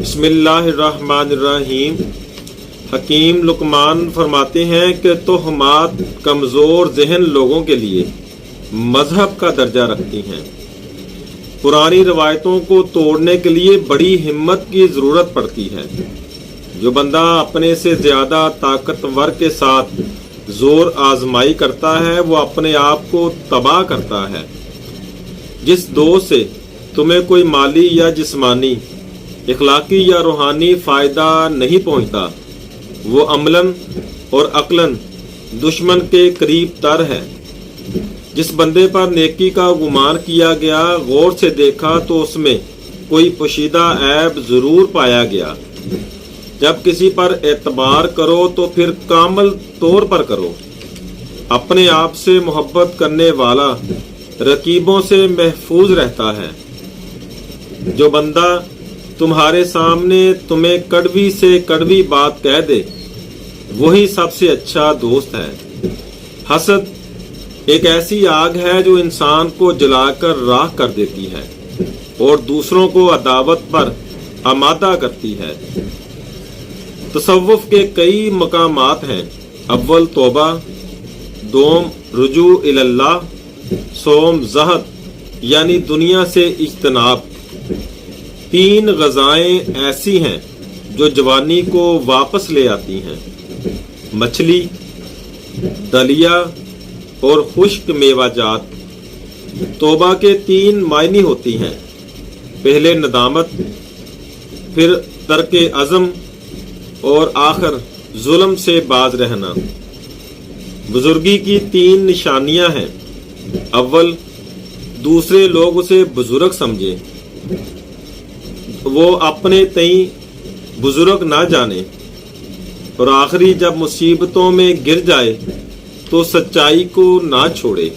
بسم اللہ الرحمن الرحیم۔ حکیم لقمان فرماتے ہیں کہ توہمات کمزور ذہن لوگوں کے لیے مذہب کا درجہ رکھتی ہیں۔ پرانی روایتوں کو توڑنے کے لیے بڑی ہمت کی ضرورت پڑتی ہے۔ جو بندہ اپنے سے زیادہ طاقتور کے ساتھ زور آزمائی کرتا ہے وہ اپنے آپ کو تباہ کرتا ہے۔ جس دوست سے تمہیں کوئی مالی یا جسمانی، اخلاقی یا روحانی فائدہ نہیں پہنچتا وہ عملاً اور عقلاً دشمن کے قریب تر ہے۔ جس بندے پر نیکی کا گمان کیا گیا غور سے دیکھا تو اس میں کوئی پوشیدہ عیب ضرور پایا گیا۔ جب کسی پر اعتبار کرو تو پھر کامل طور پر کرو۔ اپنے آپ سے محبت کرنے والا رقیبوں سے محفوظ رہتا ہے۔ جو بندہ تمہارے سامنے تمہیں کڑوی سے کڑوی بات کہہ دے وہی سب سے اچھا دوست ہے۔ حسد ایک ایسی آگ ہے جو انسان کو جلا کر راکھ کر دیتی ہے اور دوسروں کو عداوت پر آمادہ کرتی ہے۔ تصوف کے کئی مقامات ہیں۔ اول توبہ، دوم رجوع اللہ، سوم زہد یعنی دنیا سے اجتناب۔ تین غذائیں ایسی ہیں جو جوانی کو واپس لے آتی ہیں: مچھلی، دلیا اور خشک میوہ جات۔ توبہ کے تین معنی ہوتی ہیں: پہلے ندامت، پھر ترک عزم اور آخر ظلم سے باز رہنا۔ بزرگی کی تین نشانیاں ہیں۔ اول، دوسرے لوگ اسے بزرگ سمجھے، وہ اپنے تئیں بزرگ نہ جانے، اور آخری، جب مصیبتوں میں گر جائے تو سچائی کو نہ چھوڑے۔